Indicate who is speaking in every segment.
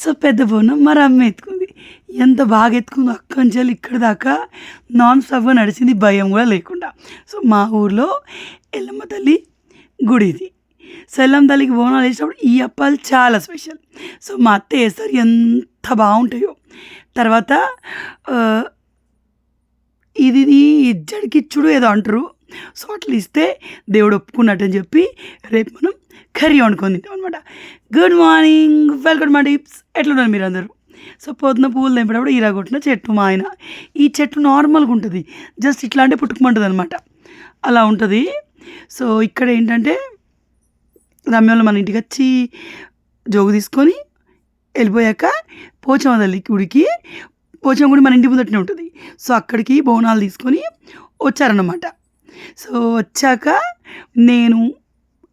Speaker 1: So పెద్ద బోనం మరి అమ్మ ఎత్తుకుంది. ఎంత బాగా ఎత్తుకుందో అక్కడి నుంచి ఇక్కడి దాకా నాన్ స్టాప్గా నడిచింది, భయం కూడా లేకుండా. సో మా ఊర్లో ఎల్లమ్మ తల్లి గుడి ఇది. సో ఎల్లమ్మ తల్లికి బోనాలు వేసినప్పుడు ఈ అప్పాలు చాలా స్పెషల్. సో మా అత్త వేస్తారు, ఎంత బాగుంటాయో. తర్వాత ఇది జడికిచ్చుడు ఏదో అంటారు. సో అట్లా ఇస్తే దేవుడు ఒప్పుకున్నట్టు అని చెప్పి రేపు మనం కర్రీ వండుకొని తింటాం అనమాట. Good morning, welcome my tips. ఎట్లున్నారు మీరు అందరూ? సో పొద్దున పువ్వులు తెంపేటప్పుడు ఇరగొట్టిన చెట్టు మా ఆయన. ఈ చెట్టు నార్మల్గా ఉంటుంది, జస్ట్ ఇట్లా అంటే పుట్టుకుమంటుంది అనమాట, అలా ఉంటుంది. సో ఇక్కడ ఏంటంటే రమ్యంలో మన ఇంటికి వచ్చి జోగు తీసుకొని వెళ్ళిపోయాక పోచమ్మ తల్లి గుడికి, పోచమ్మ గుడి మన ఇంటి ముందటనే ఉంటుంది. సో అక్కడికి బోనాలు తీసుకొని వచ్చారన్నమాట. సో వచ్చాక నేను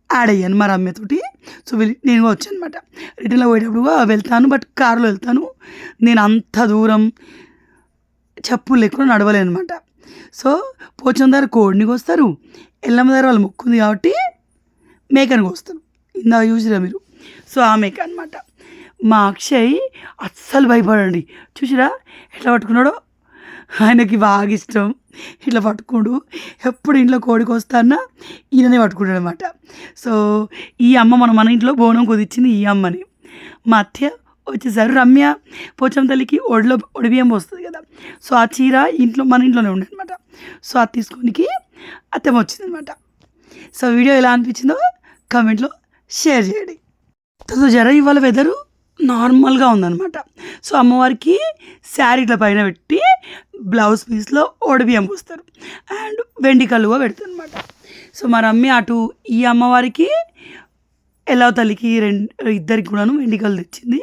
Speaker 1: యాడ్ అయ్యాను మా రమ్యతోటి. సో నేను వచ్చాను అనమాట. రిటర్న్లో పోయేటప్పుడు వెళ్తాను, బట్ కారులో వెళ్తాను. నేను అంత దూరం చెప్పులు లేకుండా నడవలేను అనమాట. సో పోచమ్మ దగ్గర కోడిని కోస్తారు, ఎల్లమ్మ దగ్గర వాళ్ళు మొక్కుంది కాబట్టి మేకని కోస్తారు. ఇందాక చూసిరా మీరు. సో ఆ మేక అనమాట. మా అక్షయ్ అస్సలు భయపడండి, చూసిరా ఎట్లా పట్టుకున్నాడో. ఆయనకి బాగా ఇష్టం ఇట్లా పట్టుకోడు. ఎప్పుడు ఇంట్లో కోడికి వస్తానా ఈయననే పట్టుకుంటాడు అనమాట. సో ఈ అమ్మ మన ఇంట్లో బోనం కుదిర్చింది ఈ అమ్మని. మా అత్తయ్య వచ్చేసారు. రమ్య పోచమ్మ తల్లికి ఒడిబియ్యం పోస్తుంది కదా, సో ఆ చీర మన ఇంట్లోనే ఉండే అనమాట. సో అది తీసుకోనికి అత్తమ్మ వచ్చింది అనమాట. సో వీడియో ఎలా అనిపించిందో కామెంట్లో షేర్ చేయండి. సో జర ఇవాళ వెదరు నార్మల్గా ఉందన్నమాట. సో అమ్మవారికి శారీ ఇట్లా పైన పెట్టి బ్లౌజ్ పీస్లో ఒడిబియ్యం పోస్తారు అండ్ వెండి కలువ పెడతారు అనమాట. సో మా రమ్మి అటు ఈ అమ్మవారికి ఎల్లవ తల్లికి ఇద్దరికి కూడాను వెండి కళ్ళు తెచ్చింది.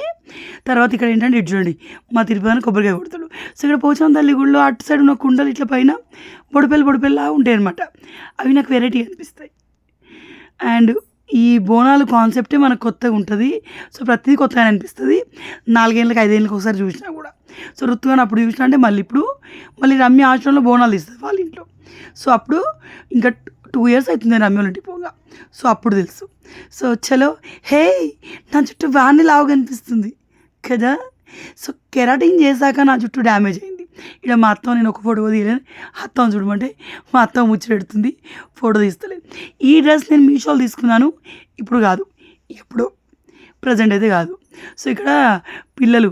Speaker 1: తర్వాత ఇక్కడ ఏంటంటే ఇటు చూడండి, మా తిరుపతి కొబ్బరికాయ కొడతాడు. సో ఇక్కడ పోచమ్మ తల్లి గుడిలో అటు సైడ్ ఉన్న కుండలు ఇట్లా పైన బొడిపెల్లా ఉంటాయి అనమాట. అవి నాకు వెరైటీ అనిపిస్తాయి. అండ్ ఈ బోనాలు కాన్సెప్టే మనకు కొత్తగా ఉంటుంది. సో ప్రతిదీ కొత్తగా అనిపిస్తుంది. 4 ఏళ్ళకి 5 ఏళ్ళకి ఒకసారి చూసినా కూడా. సో ఋతుగాని అప్పుడు చూసినా అంటే మళ్ళీ రమ్య ఆశ్రమంలో బోనాలు ఇస్తుంది వాళ్ళ ఇంట్లో. సో అప్పుడు ఇంకా 2 years అవుతుంది రమ్య ఇంటికి పోగా. సో అప్పుడు తెలుసు. సో చలో హే, నా జుట్టు బాగానే లావుగా అనిపిస్తుంది కదా. సో కెరాటిన్ చేశాక నా జుట్టు డ్యామేజ్ అయింది. ఇక్కడ మా అత్త నేను ఒక ఫోటో తీయలేదు, అత్తం చూడమంటే మా అత్త ముచ్చటెడుతుంది, ఫోటో తీస్తలేదు. ఈ డ్రెస్ నేను మీషోలో తీసుకున్నాను, ఇప్పుడు కాదు, ఎప్పుడో, ప్రజెంట్ అయితే కాదు. సో ఇక్కడ పిల్లలు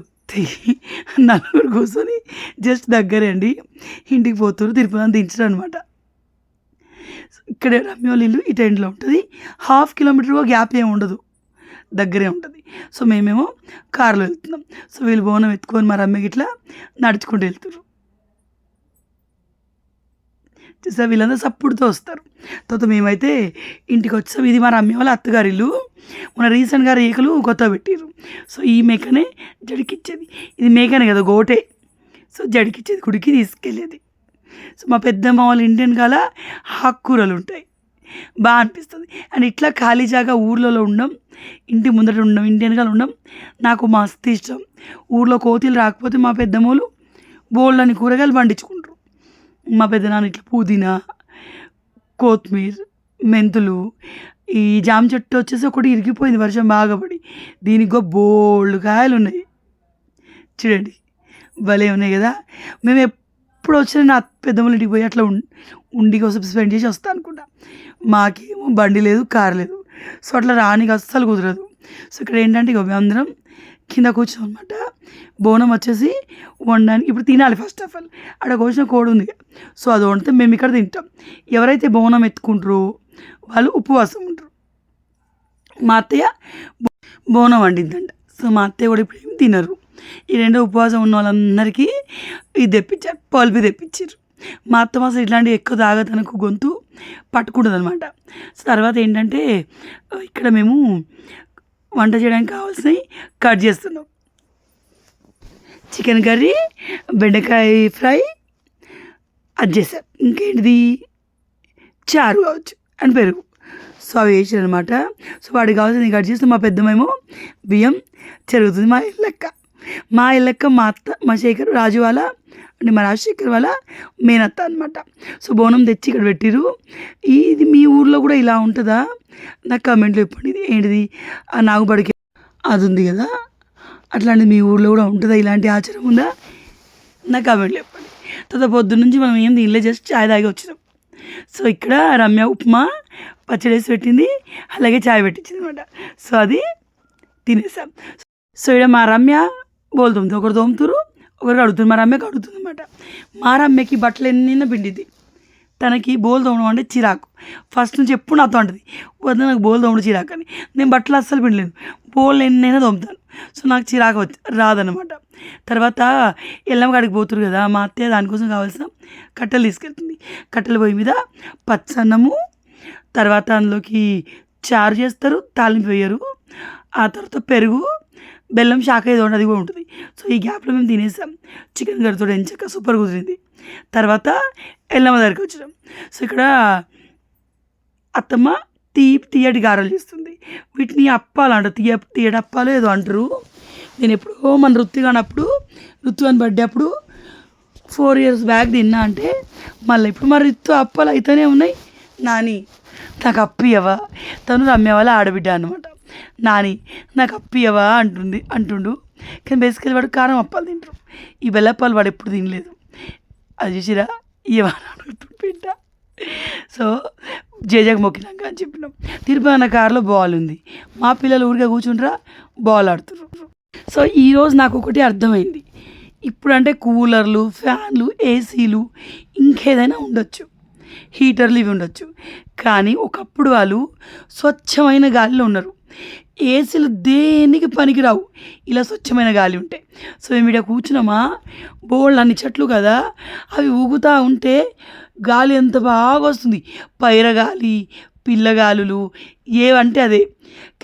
Speaker 1: 4 కూర్చొని జస్ట్ దగ్గరే అండి ఇంటికి పోతారు, తిరుపతి దించరు అనమాట. ఇక్కడ రమ్యోళ్ళ ఇల్లు ఇటు ఎండ్లో ఉంటుంది. 1/2 kilometer గ్యాప్ ఏమి ఉండదు, దగ్గరే ఉంటుంది. సో మేమేమో కారులో వెళ్తున్నాం. సో వీళ్ళు బోనం ఎత్తుకొని మా రమ్యకి ఇట్లా నడుచుకుంటూ వెళ్తారు. చూసా వీళ్ళందరూ సప్పుడుతో వస్తారు. తర్వాత మేమైతే ఇంటికి వచ్చాం. ఇది మా రమ్య వాళ్ళ అత్తగారి ఇల్లు. మన రీసెంట్గా రేకులు కొత్త పెట్టారు. సో ఈ మేకనే జడికిచ్చేది. ఇది మేకనే కదా, గోటే. సో జడికిచ్చేది, గుడికి తీసుకెళ్ళేది. సో మా పెద్దమ్మ వాళ్ళ ఇండియన్ కాల ఆకుకూరలు ఉంటాయి, బాగా అనిపిస్తుంది. అండ్ ఇట్లా ఖాళీ జాగా ఊర్లలో ఉండడం, ఇంటి ముందట ఉండడం, ఇండియన్గా ఉండడం నాకు మస్తు ఇష్టం. ఊర్లో కోతులు రాకపోతే మా పెద్దమ్మలు బోల్డని కూరగాయలు పండించుకుంటారు. మా పెద్దనాన్న ఇట్లా పుదీనా, కొత్తిమీర, మెంతులు. ఈ జామ చెట్టు వచ్చేసి ఒకటి ఇరిగిపోయింది వర్షం బాగా పడి, దీనికి బోల్డ్ కాయలు ఉన్నాయి చూడండి, భలే ఉన్నాయి కదా. మేము ఎప్పుడు వచ్చినా నా పెద్దమ్మల ఇంటికి పోయి అట్లా ఉండి కోసం స్పెండ్ చేసి వస్తాను అనుకుంటా. మాకేమో బండి లేదు, కారు లేదు. సో అట్లా రానికి అస్సలు కుదరదు. సో ఇక్కడ ఏంటంటే ఇక అందరం కింద కూర్చోం అనమాట. బోనం వచ్చేసి వండడానికి ఇప్పుడు తినాలి. ఫస్ట్ ఆఫ్ ఆల్ అక్కడ కోసిన కోడి ఉంది, సో అది వండితే మేము ఇక్కడ తింటాం. ఎవరైతే బోనం ఎత్తుకుంటారో వాళ్ళు ఉపవాసం ఉంటారు. మా అత్తయ్య బోనం వండిద్దంట. సో మా అత్తయ్య కూడా ఇప్పుడు ఏమి తినరు. ఈ 2 ఉపవాసం ఉన్న వాళ్ళందరికీ ఇది తెప్పించారు, పల్పి తెప్పించారు. మా అత్తమ్మ అసలు ఇట్లాంటివి ఎక్కువ తాగతనకు గొంతు పట్టుకుంటుంది అనమాట. సో తర్వాత ఏంటంటే ఇక్కడ మేము వంట చేయడానికి కావాల్సినవి కట్ చేస్తున్నాం. చికెన్ కర్రీ, బెండకాయ ఫ్రై అది చేశారు. ఇంకేంటిది చారు కావచ్చు అండ్ పెరుగు. సో అవి వేసారు అనమాట. సో వాడికి కావాల్సింది కట్ చేస్తే మా పెద్దమేమో బియ్యం చెరుగుతుంది. మా ఇల్లక్క మా అత్త, మా శేఖర్ రాజు వాళ్ళ అంటే మా రాజశేఖర్ వాళ్ళ మేనత్త అనమాట. సో బోనం తెచ్చి ఇక్కడ పెట్టిరు. ఇది మీ ఊర్లో కూడా ఇలా ఉంటుందా? నాకు కామెంట్లో చెప్పండి. ఇది ఏంటిది? నాగుబడికి అది ఉంది కదా, అట్లాంటిది మీ ఊర్లో కూడా ఉంటుందా? ఇలాంటి ఆచారం ఉందా? నాకు కామెంట్లో చెప్పండి. తర్వాత పొద్దున్న నుంచి మనం ఏం తినలే, జస్ట్ చాయ్ తాగి వచ్చినాం. సో ఇక్కడ రమ్య ఉప్మా పచ్చడేసి పెట్టింది, అలాగే చాయ్ పెట్టించింది అనమాట. సో అది తినేసాం. సో ఇక్కడ మా రమ్య బోలు తోముతుంది, ఒకరు తోముతురు, ఒకరు కడుగుతుంది. మా రమ్యకి అడుగుతుంది అనమాట. మా రమ్యకి బట్టలు ఎన్నైనా పిండిద్ది, తనకి బోలు తోమడం అంటే చిరాకు. ఫస్ట్ నుంచి ఎప్పుడు నాతో అంటది, వద్దు నాకు బోలు తోమడం చిరాకు అని. నేను బట్టలు అస్సలు పిండలేను, బోళ్ళు ఎన్నైనా తోముతాను. సో నాకు చిరాకు రాదనమాట. తర్వాత ఎల్లమ్మ కాడికి పోతురు కదా, మా అత్తయ్య దానికోసం కావాల్సిన కట్టెలు తీసుకెళ్తుంది. కట్టెల పొయ్యి మీద పచ్చన్నము, తర్వాత అందులోకి చారు చేస్తారు, తాలింపు వేయరు. ఆ తర్వాత పెరుగు, బెల్లం శాఖ ఏదో అది కూడా ఉంటుంది. సో ఈ గ్యాప్లో మేము తినేసాం. చికెన్ కర్రీతో ఎంచక్క సూపర్ కుదిరింది. తర్వాత ఎల్లమ్మ దగ్గరికి వచ్చినాం. సో ఇక్కడ అత్తమ్మ తీయటి గారెలు చేస్తుంది. వీటిని అప్పాలు అంటారు, తీయటి అప్పాలు ఏదో అంటారు. నేను ఎప్పుడో మన ఋత్వి అని బర్త్డే అప్పుడు 4 years బ్యాక్ తిన్నా. అంటే మళ్ళీ ఇప్పుడు మరి ఋత్తు అప్పాలు అయితేనే ఉన్నాయి. నాని నాకు అప్పియవా, తను రమ్య వాళ్ళ ఆడబిడ్డ అనమాట. నాని నాకు అప్పియవా అంటుండు. కానీ బేసికలీ వాడు కారం అప్పాలు తింటారు, ఈ బెల్లప్పాలు వాడు ఎప్పుడు తినలేదు. అది చూసిరా, ఇవా అడుగుతుంది బిడ్డ. సో జేజకు మొక్కినాక అని చెప్పినాం. తిరుపతి కారులో బాల్ ఉంది, మా పిల్లలు ఊరికే కూర్చుంటారా బాల్ ఆడుతున్నారు. సో ఈరోజు నాకు ఒకటి అర్థమైంది. ఇప్పుడంటే కూలర్లు, ఫ్యాన్లు, ఏసీలు, ఇంకేదైనా ఉండొచ్చు, హీటర్లు ఇవి ఉండొచ్చు. కానీ ఒకప్పుడు వాళ్ళు స్వచ్ఛమైన గాలిలో ఉన్నారు. ఏసీలు దేనికి పనికిరావు, ఇలా స్వచ్ఛమైన గాలి ఉంటాయి. సో మేము ఇక్కడ కూర్చున్నామా, బోల్డ్ అన్ని చెట్లు కదా, అవి ఊగుతూ ఉంటే గాలి ఎంత బాగా వస్తుంది. పైరగాలి, పిల్లగాలులు ఏవంటే అదే.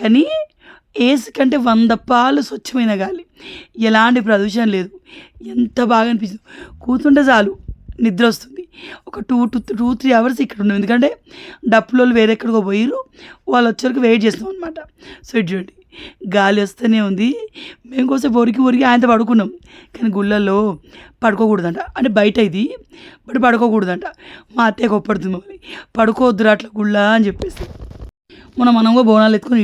Speaker 1: కానీ ఏసీ కంటే 100 పాలు స్వచ్ఛమైన గాలి, ఎలాంటి ప్రదూషణ లేదు. ఎంత బాగా అనిపిస్తుంది, కూర్చుంటే చాలు నిద్ర వస్తుంది. ఒక 2-3 hours ఇక్కడ ఉన్నాం, ఎందుకంటే డప్పులోళ్ళు వేరే ఎక్కడికో పోయిరు, వాళ్ళు వచ్చేవరకు వెయిట్ చేస్తాం అనమాట. సో ఇటు చూడండి, గాలి వస్తూనే ఉంది. మేము కోసం ఒరికి ఆయనతో పడుకున్నాం. కానీ గుళ్ళల్లో పడుకోకూడదంట, అంటే బయట ఇది బట్ పడుకోకూడదంట. మా అత్తయ్య కొప్పడుతుంది మమ్మల్ని, పడుకోవద్దురా అట్లా గుళ్ళ అని చెప్పేసి. మనం కూడా బోనాలు ఎత్తుకొని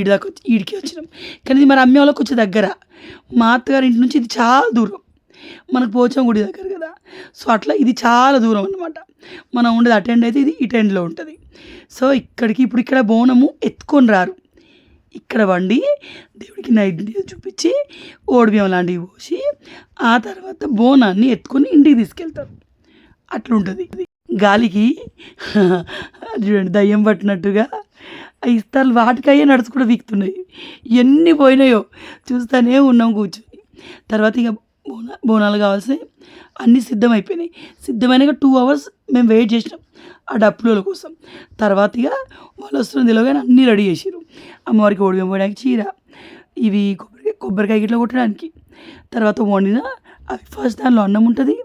Speaker 1: ఈడికి వచ్చినాం. కానీ ఇది మరి అమ్మే వాళ్ళకి వచ్చే దగ్గర, మా అత్తగారి ఇంటి నుంచి ఇది చాలా దూరం, మనకు పోచం గుడి దగ్గర కదా. సో అట్లా ఇది చాలా దూరం అనమాట. మనం ఉండేది అటెండ్ అయితే ఇది ఇటెండ్లో ఉంటుంది. సో ఇక్కడ బోనము ఎత్తుకొని రారు, ఇక్కడ వండి దేవుడికి నైవేద్యం చూపించి ఓడిబియ్యం లాంటివి పోసి ఆ తర్వాత బోనాన్ని ఎత్తుకొని ఇంటికి తీసుకెళ్తారు. అట్లుంటుంది. గాలికి చూడండి దయ్యం పట్టినట్టుగా ఇస్తారు, వాటికయ్యే నడుచుకుంటూ వీక్తున్నాయి. ఎన్ని పోయినాయో చూస్తూనే ఉన్నాం కూర్చొని. తర్వాత ఇక బోనాలు కావాల్సి అన్నీ సిద్ధమైపోయినాయి. సిద్ధమైనాక 2 hours మేము వెయిట్ చేసినాం ఆ డప్పుల కోసం. తర్వాత ఇక వాళ్ళు వస్తున్న తెలియగానే అన్నీ రెడీ చేసారు. అమ్మవారికి ఓడిబియ్యం పోయడానికి చీర, ఇవి కొబ్బరికాయ గిట్లా కొట్టడానికి. తర్వాత వండిన అవి ఫస్ట్ దానిలో అన్నం ఉంటుంది,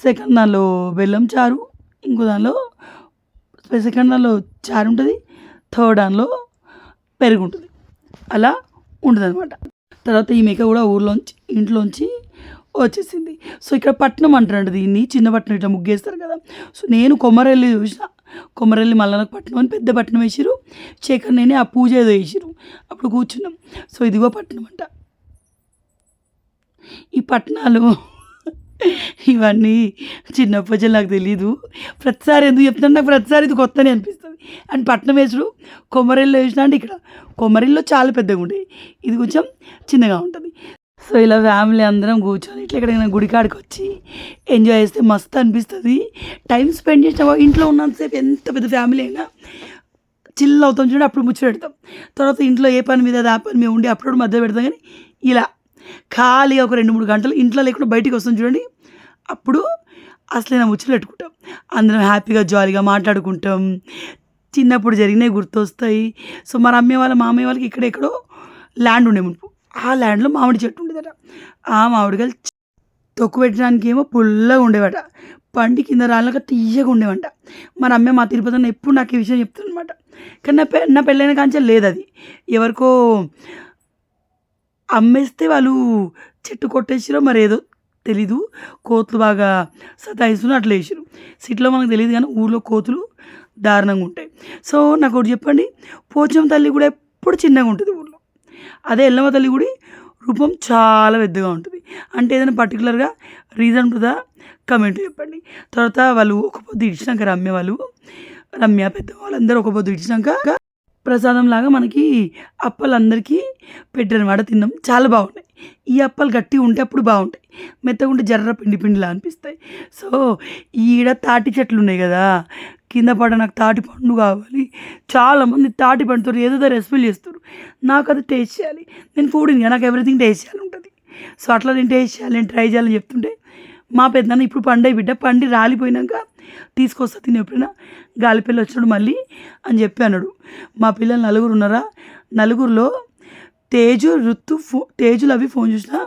Speaker 1: సెకండ్ దానిలో బెల్లం చారు, ఇంకో దానిలో సెకండ్ దానిలో చారు ఉంటుంది, థర్డ్ దానిలో పెరుగు ఉంటుంది. అలా ఉంటుంది అనమాట. తర్వాత ఈ మేక కూడా ఇంట్లోంచి వచ్చేసింది. సో ఇక్కడ పట్నం అంటారంట దీన్ని, చిన్న పట్నం ఇట్లా ముగ్గేస్తారు కదా. సో నేను కొమరెల్లి చూసిన, కొమరెల్లి మల్లనకు పట్నం అని పెద్ద పట్నం వేసిరు. శేఖర్ నేనే ఆ పూజ ఏదో వేసిరు, అప్పుడు కూర్చున్నాం. సో ఇదిగో పట్నం అంట. ఈ పట్నాలు ఇవన్నీ చిన్నప్పటి నాకు తెలీదు. ప్రతిసారి ఎందుకు చెప్తాను, నాకు ప్రతిసారి ఇది కొత్తనే అనిపిస్తుంది. అండ్ పట్నం వేసుడు కొమరెల్లో వేసిన అంటే ఇక్కడ కొమరిల్లో చాలా పెద్దగా ఉండేవి, ఇది కొంచెం చిన్నగా ఉంటుంది. సో ఇలా ఫ్యామిలీ అందరం కూర్చొని ఇట్లా ఎక్కడికైనా గుడికాడికి వచ్చి ఎంజాయ్ చేస్తే మస్తు అనిపిస్తుంది. టైం స్పెండ్ చేసిన ఇంట్లో ఉన్నంతసేపు ఎంత పెద్ద ఫ్యామిలీ అయినా చిల్ అవుతాం చూడండి, అప్పుడు ముచ్చట పెడతాం. తర్వాత ఇంట్లో ఏ పని మీద ఆ పని మీద ఉండి అప్పుడు మధ్య పెడతాం. కానీ ఇలా ఖాళీగా ఒక 2-3 గంటలు ఇంట్లో లేకుండా బయటికి వస్తాం చూడండి, అప్పుడు అసలైన ముచ్చట్లు పెట్టుకుంటాం. అందరం హ్యాపీగా జాలీగా మాట్లాడుకుంటాం. చిన్నప్పుడు జరిగినవి గుర్తొస్తాయి. సో మా మామయ్య వాళ్ళకి ఇక్కడెక్కడో ల్యాండ్ ఉండే మునుపు, ఆ ల్యాండ్లో మామిడి చెట్టు ఉండేదట. ఆ మామిడికాయలు తొక్కు పెట్టడానికి ఏమో పుల్లగా ఉండేవట, పండి కింద రాళ్ళక తీయగా ఉండేవంట. మా అమ్మ మా తిరుపతి ఎప్పుడు నాకు ఈ విషయం చెప్తుంది అనమాట. కానీ నా పెళ్ళైన కాంచె లేదు, అది ఎవరికో అమ్మేస్తే వాళ్ళు చెట్టు కొట్టేసిరో మరేదో తెలీదు, కోతులు బాగా సతాయిస్తున్నా అట్లా వేసారు. సిటీలో మనకు తెలియదు కానీ ఊళ్ళో కోతులు దారుణంగా ఉంటాయి. సో నాకు ఒకటి చెప్పండి, పోచమ్మ తల్లి కూడా ఎప్పుడు చిన్నగా ఉంటుంది ఊళ్ళో, అదే ఎల్లమ్మ తల్లి గుడి రూపం చాలా పెద్దగా ఉంటుంది. అంటే ఏదైనా పర్టికులర్గా రీజన్ ఉంటుందా కమెంట్ చెప్పండి. తర్వాత వాళ్ళు ఒక పొద్దు ఇడిచినాక రమ్య పెద్ద వాళ్ళందరూ ఒక పొద్దు ఇడిచినాక ప్రసాదం లాగా మనకి అప్పలందరికీ పెట్టారనమాట. తిన్నాం, చాలా బాగున్నాయి. ఈ అప్పాలు గట్టిగా ఉంటే అప్పుడు బాగుంటాయి, మెత్తగా ఉంటే జర్ర పిండి పిండిలా అనిపిస్తాయి. సో ఈడ తాటి చెట్లు ఉన్నాయి కదా, కింద పడ నాకు తాటి పండు కావాలి. చాలామంది తాటి పండుతో ఏదో రెసిపీలు చేస్తారు. నాకు అది టేస్ట్ చేయాలి. నేను ఫుడ్ని నాకు ఎవ్రీథింగ్ టేస్ట్ చేయాలి ఉంటుంది. సో అట్లా నేను టేస్ట్ చేయాలి, నేను ట్రై చేయాలని చెప్తుంటే మా పెద్దనాన్న ఇప్పుడు పండే బిడ్డ పండి రాలిపోయినాక తీసుకొస్తా తిని ఎప్పుడైనా గాలిపల్లి వచ్చినాడు మళ్ళీ అని చెప్పి అన్నాడు. మా పిల్లలు 4 ఉన్నారా, 4లో తేజు రుత్తు తేజులు అవి ఫోన్ చూసినా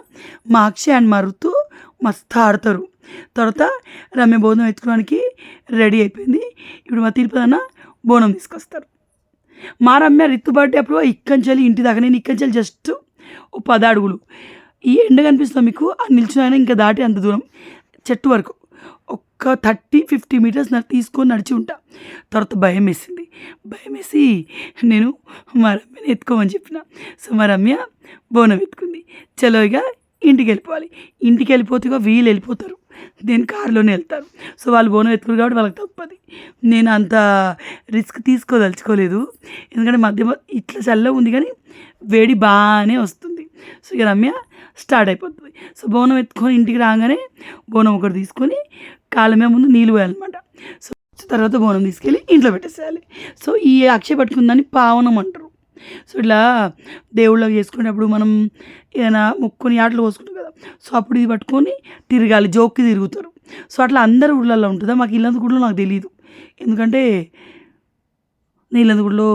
Speaker 1: మా అక్షయ్ అండ్ మా రుత్తు మస్తు ఆడతారు. తర్వాత రమ్య బోనం ఎత్తుకోవడానికి రెడీ అయిపోయింది. ఇప్పుడు మా తిరుపతి అన్న బోనం తీసుకొస్తారు. మా రమ్య రిత్తు బర్త్డే అప్పుడు ఇక్కంచెల్లి ఇంటి దాకా, నేను ఇక్కంచెల్లి జస్ట్ ఓ 10 అడుగులు ఈ ఎండ కనిపిస్తుంది మీకు, ఆ నిల్చునైనా ఇంకా దాటి అంత దూరం చెట్టు వరకు ఒక 30-50 మీటర్స్ తీసుకొని నడిచి ఉంటా. తర్వాత భయం వేసి నేను మా రమ్యని ఎత్తుకోమని చెప్పిన. సో మా రమ్య బోనం ఎత్తుకుంది. చలో ఇక ఇంటికి వెళ్ళిపోవాలి. ఇంటికి వెళ్ళిపోతే వీళ్ళు వెళ్ళిపోతారు, నేను కారులోనే వెళ్తాను. సో వాళ్ళు బోనం ఎత్తుకురు కాబట్టి వాళ్ళకి తప్పది. నేను అంత రిస్క్ తీసుకోదలుచుకోలేదు, ఎందుకంటే మధ్య ఇట్లా చల్లగా ఉంది కానీ వేడి బాగానే వస్తుంది. సో ఇక రమ్య స్టార్ట్ అయిపోతుంది. సో బోనం ఎత్తుకొని ఇంటికి రాగానే బోనం ఒకటి తీసుకొని కాలమే ముందు నీళ్ళు పోయాలన్నమాట. సో తర్వాత బోనం తీసుకెళ్ళి ఇంట్లో పెట్టేసేయాలి. సో ఈ అక్షయ పట్టుకుందని పావనం అంటారు. సో ఇట్లా దేవుళ్ళకి చేసుకునేటప్పుడు మనం ఏదైనా మొక్కుని ఆటలు పోసుకుంటాం కదా, సో అప్పుడు ఇది పట్టుకొని తిరగాలి, జోక్కి తిరుగుతారు. సో అట్లా అందరి ఊళ్ళల్లో ఉంటుందా, మాకు ఇల్లందుగుడిలో నాకు తెలియదు, ఎందుకంటే నేను ఇల్లందుగుడిలో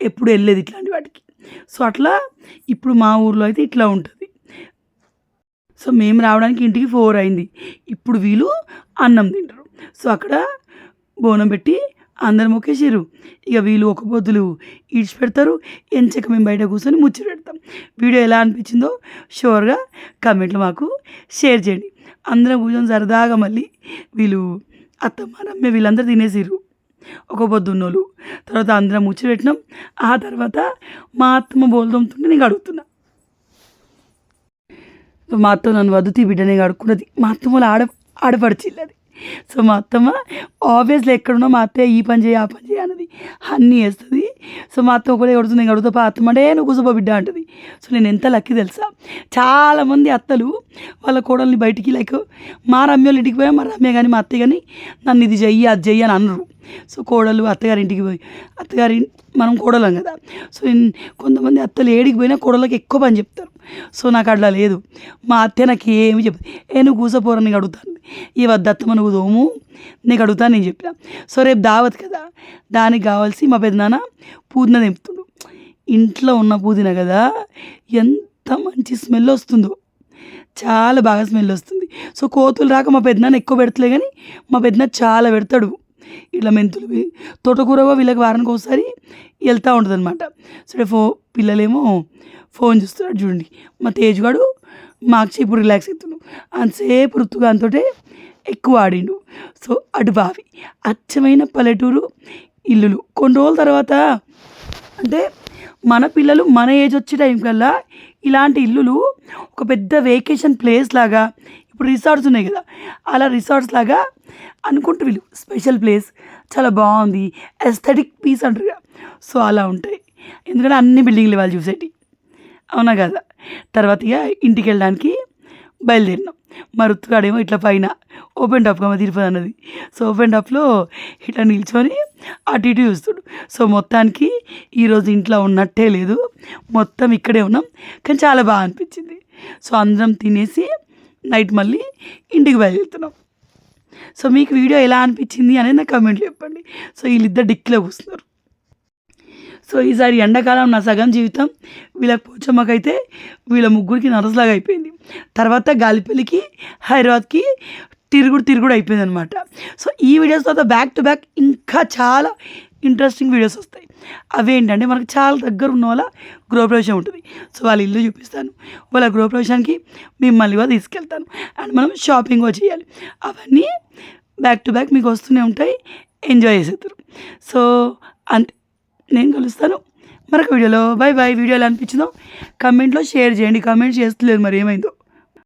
Speaker 1: ఎప్పుడు వెళ్ళలేదు ఇట్లాంటి వాటికి. సో అట్లా ఇప్పుడు మా ఊర్లో అయితే ఇట్లా ఉంటుంది. సో మేము రావడానికి ఇంటికి 4 అయింది. ఇప్పుడు వీళ్ళు అన్నం తింటారు. సో అక్కడ బోనం పెట్టి అందరు మొక్కేసారు. ఇక వీళ్ళు ఒక పొద్దులు ఈడ్చిపెడతారు, ఎంచక మేము బయట కూర్చొని ముచ్చట పెడతాం. వీడియో ఎలా అనిపించిందో షూర్గా కమెంట్లో మాకు షేర్ చేయండి. అందరం కూర్చొని సరదాగా మళ్ళీ వీళ్ళు అత్తమ్మ రమ్య వీళ్ళందరూ తినేసారు ఒక పొద్దున్నోళ్ళు. తర్వాత అందరం ముచ్చట పెట్టినాం. ఆ తర్వాత మా అత్తమ్మ బోల్తోముతుంటే నేను అడుగుతున్నా. మా అత్తమ్మ నన్ను వద్దుతీ బిడ్డనే అడుక్కున్నది. మా అత్తమ్మ ఆడపడిచిల్లది. సో మా అత్తమ్మ ఆబ్వియస్లీ ఎక్కడున్నా మా అత్తయ్య ఈ పని చేయి ఆ పని చేయి అన్నది, అన్నీ వేస్తుంది. సో మా అత్తమ్మ ఒకటే కొడుతుంది, నేను అడుగుతా అత్తమ్మ అంటే నువ్వు కూర్చోబో బిడ్డ అంటుంది. సో నేను ఎంత లక్కీ తెలుసా, చాలామంది అత్తలు వాళ్ళ కోడల్ని బయటికి లైక్ మా రమ్యోళ్ళ ఇంటికి పోయా, మా రమ్య కానీ మా అత్తయ్య కానీ నన్ను ఇది చెయ్యి అది చెయ్యి అని అనరు. సో కోడలు అత్తగారి ఇంటికి పోయి మనం కోడలం కదా, సో కొంతమంది అత్తలు ఏడికి పోయినా కోడలకి ఎక్కువ పని చెప్తారు. సో నాకు అట్లా లేదు, మా అత్తయ్య నాకు ఏమి చెప్తుంది, నువ్వు కూసపోరా నీకు అడుగుతాను, ఈ వద్దత్తమ్మ నువ్వు దోము నీకు అడుగుతాను నేను చెప్పిన. సో రేపు దావత్ కదా, దానికి కావాల్సి మా పెద్దనాన్న పుదీనా తెంపుతుండు. ఇంట్లో ఉన్న పుదీనా కదా ఎంత మంచి స్మెల్ వస్తుందో, చాలా బాగా స్మెల్ వస్తుంది. సో కోతులు రాక మా పెద్దనాన్న ఎక్కువ పెడతలే కానీ మా పెద్దనాన్న చాలా పెడతాడు. ఇట్లా మెంతులు తోటకూర వీళ్ళకి వారానికి ఒకసారి వెళ్తూ ఉంటుంది అనమాట. సో పిల్లలేమో ఫోన్ చూస్తున్నాడు చూడండి. మా తేజుగాడు మాకు ఇప్పుడు రిలాక్స్ అవుతున్నాడు, అంతసేపు రుతుగాంతో ఎక్కువ ఆడిండు. సో అటు బావి అచ్చమైన పల్లెటూరు ఇల్లులు. కొన్ని రోజుల తర్వాత అంటే మన పిల్లలు మన ఏజ్ వచ్చే టైం కల్లా ఇలాంటి ఇల్లులు ఒక పెద్ద వెకేషన్ ప్లేస్ లాగా, ఇప్పుడు రిసార్ట్స్ ఉన్నాయి కదా అలా రిసార్ట్స్ లాగా అనుకుంటూ వీళ్ళు స్పెషల్ ప్లేస్ చాలా బాగుంది ఎస్థెటిక్ పీస్ అంటారు కదా, సో అలా ఉంటాయి. ఎందుకంటే అన్ని బిల్డింగ్లు వాళ్ళు చూసేటి, అవునా కదా. తర్వాత ఇక ఇంటికి వెళ్ళడానికి బయలుదేరినాం. మా రుతుగాడేమో ఇట్లా పైన ఓపెన్ టాప్గా మా తిరుపతి అన్నది. సో ఓపెన్ టాప్లో ఇట్లా నిల్చొని అటు ఇటు చూస్తుడు. సో మొత్తానికి ఈరోజు ఇంట్లో ఉన్నట్టే లేదు, మొత్తం ఇక్కడే ఉన్నాం, కానీ చాలా బాగా అనిపించింది. సో అందరం తినేసి నైట్ మళ్ళీ ఇంటికి బయలుదేరుతున్నాం. సో మీకు వీడియో ఎలా అనిపించింది అనేది నాకు కమెంట్లో చెప్పండి. సో వీళ్ళిద్దరు డిక్కిలో కూస్తున్నారు. సో ఈసారి ఎండాకాలం నా సగం జీవితం వీళ్ళకి పోచమ్మకైతే వీళ్ళ ముగ్గురికి నరసలాగా అయిపోయింది. తర్వాత గాలిపల్లికి హైదరాబాద్కి తిరుగుడు అయిపోయింది అనమాట. సో ఈ వీడియోస్ తర్వాత బ్యాక్ టు బ్యాక్ ఇంకా చాలా ఇంట్రెస్టింగ్ వీడియోస్ వస్తాయి. అవేంటంటే మనకు చాలా దగ్గర ఉన్న వాళ్ళ గృహప్రవేశం ఉంటుంది. సో వాళ్ళ ఇల్లు చూపిస్తాను, వాళ్ళ గృహప్రవేశానికి మిమ్మల్ని కూడా తీసుకెళ్తాను, అండ్ మనం షాపింగ్ కూడా చేయాలి. అవన్నీ బ్యాక్ టు బ్యాక్ మీకు వస్తూనే ఉంటాయి, ఎంజాయ్ చేసేస్తారు. సో అంతే, నేను కలుస్తాను మరొక వీడియోలో. Bye bye. వీడియో ఎలా అనిపించిందో కమెంట్లో షేర్ చేయండి. కమెంట్ చేస్తలేదు మరి ఏమైందో.